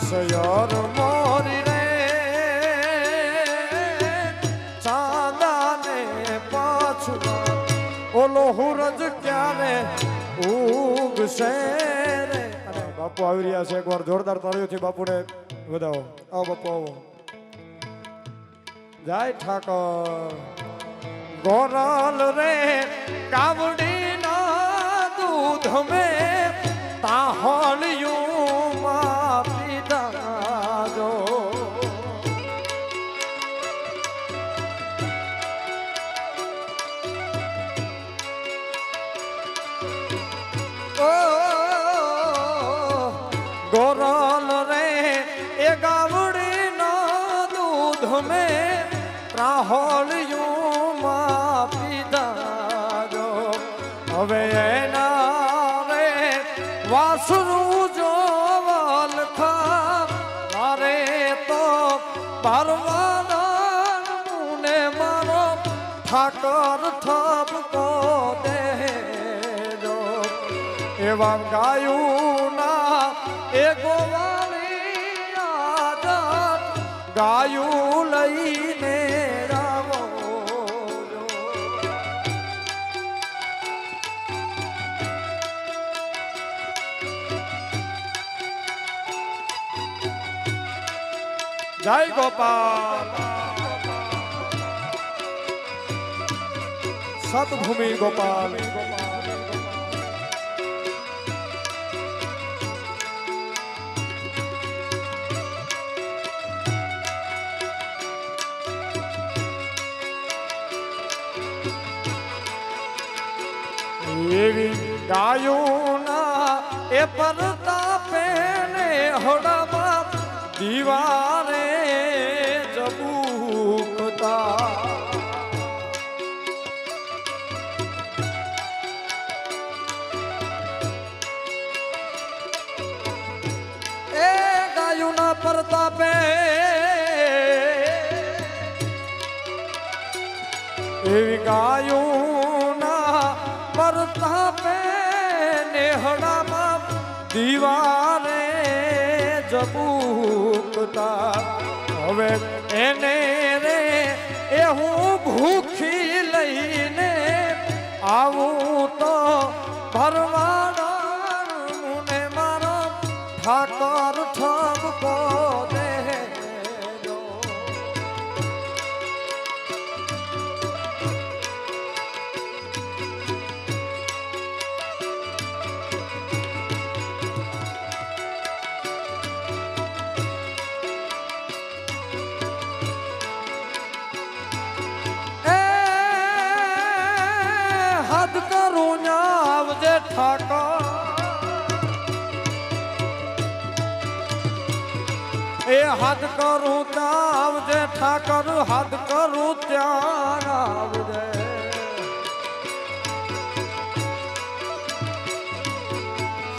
સયોર મોરી રે ચાંદાને પાછું ઓલો હુરજ ક્યારે ઉગશે રે. અને બાપુ આવી રહ્યા છે, એકવાર જોરદાર તાળીઓથી બાપુને વધાવો. આવો બાપુ આવો. જય ઠાકર. ગોરલ રે કાવડીના દૂધ મેં તાહળિયું માં પીધા જો. ગોરલ રે એ ગાવડીના દૂધ મેં તાહળિયું માં પીધા જો. હવે એના રે વાસરું જોવલ ખા મારે તો ભરવાના ને મારો ઠાકર ઠપકો દેજો. એવા ગાયું ના એ ગોવાળી આદત ગાયું લઈને રાવો. જય ગોપાલ. સતભૂમિ ગોપાલ. એવી ગાયોના એ પરતાપે ને હડામાં દીવારે જબૂકતા. એ ગાયોના પરતાપે એવી ગાયોના પરતાપે નેહડામાં દીવારે જબૂકતા. હવે એને રે એ હું ભૂખી લઈને આવું તો ભરવાડાનું ને મારો ઠાકર ઠપકો દેજો. હદ કરું આવજે ઠાકર. એ હદ કરું ત્યાં આવજે ઠાકર. હદ કરું ત્યાં આવજે.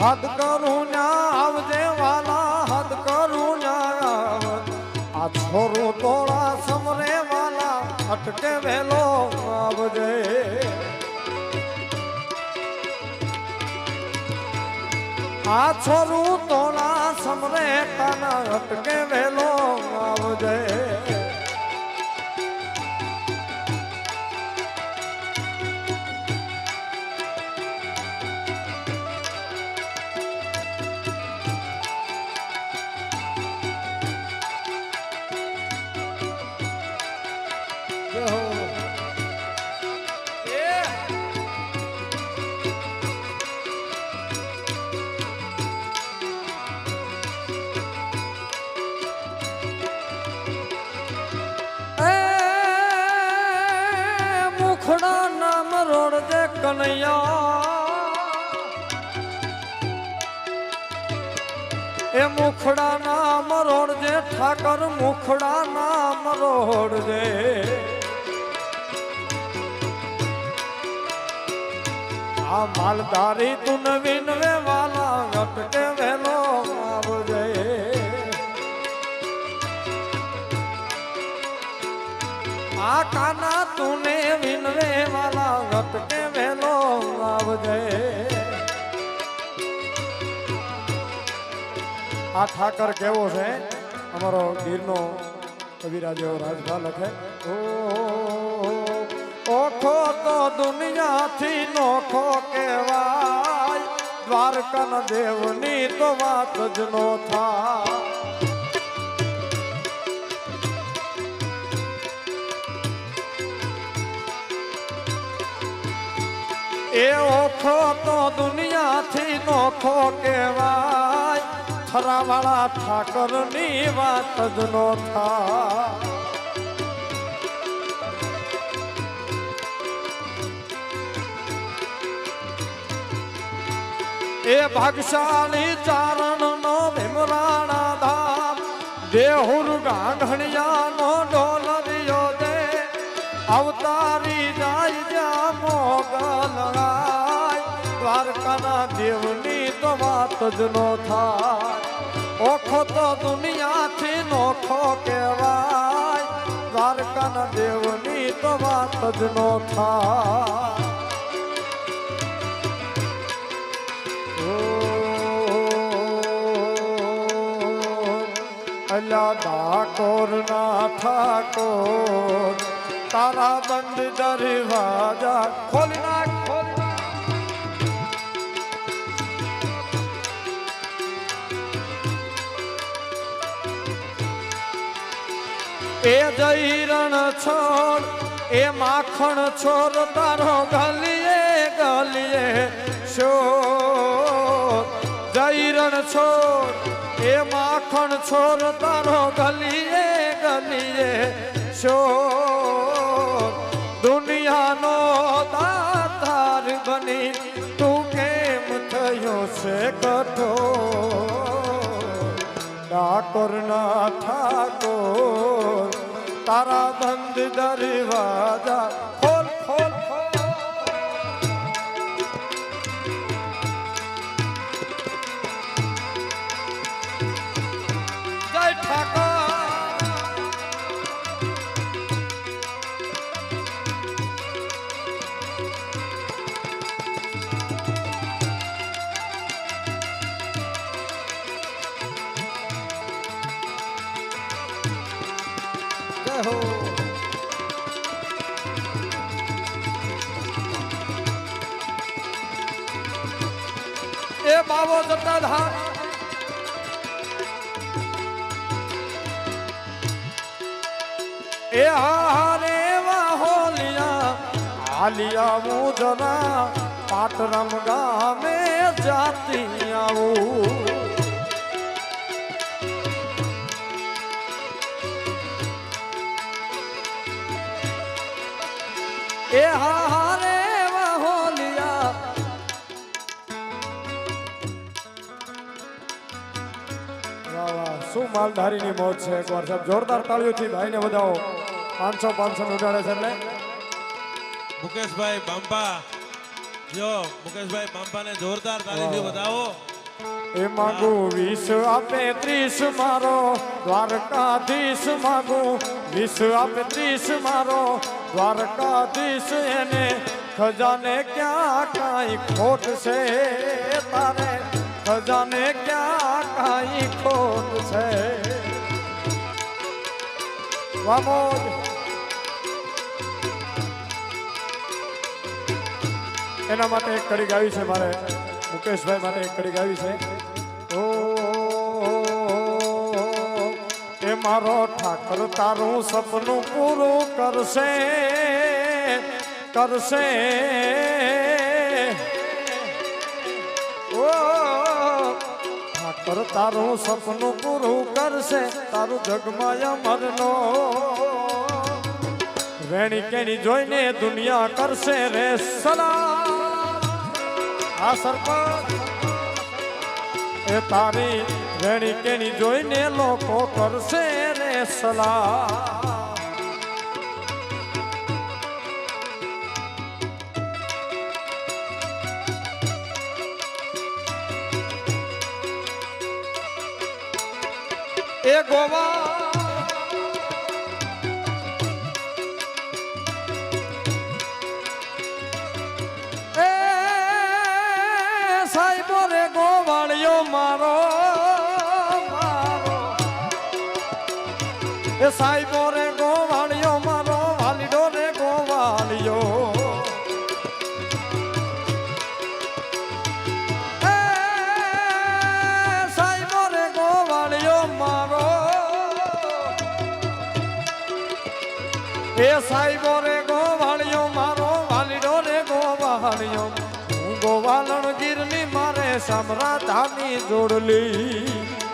હદ કરું ત્યાં આવજે વાલા. હદ કરું ત્યાં આવજે. આ છોરું તોડા સમરે વાલા અટકે વેલો આવજે. આ છોરું તોલા સમરે કાના અટકે વેલો આવજે. મુખડા નામ રોડજે કનૈયા. એ મુખડા નામ રોડજે ઠાકર. મુખડા નામ રોડજે. આ માલધારી તું નવીન વે વાલા અટકે વેલો આવજે. આ કાના તુને વિનવે વાલા અટકે વેલો આવજે. આ ઠાકર કેવો છે અમારો ગીરનો કવિરાજ એવો રાજભા લખે ઓખો તો દુનિયાથી નોખો કહેવાય દ્વારકા દેવની તો વાત જ નો થાય એ ઓખો તો દુનિયાથી નોખો કહેવાય થરાવાળા ઠાકરની વાત જ નો થાય એ ભાગશાળી ચારણ નો ભીમરાણા ધામ દેહુર ગાંધણિયાનો ડોલરિયો દે અવતારી જાય જ્યાં મોગલાય દ્વારકાના દેવની તો વાત જ નો થાય ઓખો તો દુનિયાથી નોખો કહેવાય દ્વારકાના દેવની તો વાત જ નો થાય અલ્લા ઠાકોર ના ઠાકોર તારા બંધ દરવાજા ખોલી નાખ એ જઈરણ છોડ એ માખણ છોડ તારો ગલીએ ગલીએ શોર જઈરણ છોડ એ માખણ છોર તારો ગલીએ ગલીએ શોર દુનિયાનો દાતાર બની તું કેમ થયો છે કઠોર ઠાકોર ના ઠાકોર તારા બંધ દરવાજા ખોલ ખોલ એ બાવો જતા ધામ એ હારે વાહોલિયા આલિયા હું જરા પાટરમ ગામે જાતી આવું એ હારે વાહોલિયા શું માલધારીની મોજ છે એકવાર સાહેબ જોરદાર તાળીઓથી ભાઈને વધાવો 500 ઉડાડે છે એટલે મુકેશભાઈ બાંપા જો મુકેશભાઈ બાંપાને જોરદાર તાળીથી વધાવો એ માંગુ 20 આપે 30 મારો દ્વારકાધીશ માંગુ 20 આપે 30 મારો દ્વારકાધીશ એને ખજાને ક્યાં કાંઈ ખોટ છે તારે ખજાને ક્યાં કાંઈ ખોટ છે વામોજ એના માટે એક કડી ગાવી છે મારે મુકેશભાઈ માટે એક કડી ગાવી છે ઓ એ મારો ઠાકર તારું સપનું પૂરું કરશે કરશે ઓ ઠાકર તારું સપનું પૂરું કરશે તારું જગમાં અમરનો વેણી કેણી જોઈને દુનિયા કરશે રે સલામ આ સરપંચ એ તારી વેણી કેણી જોઈને લોકો કરશે રે સલામ એ ગોવા સાહેબો રે ગોવાળિયો મારો એ સાહેબો રે ગોવાળિયો મારો વાલીડો રે ગોવાળિયો એ સાહેબો રે ગોવાળિયો મારો એ સાહેબો રે ગોવાળિયો મારો વાલીડો રે ગોવાળિયો હું ગોવાલણ ગીરની મારે સમરા ધામી જોડલી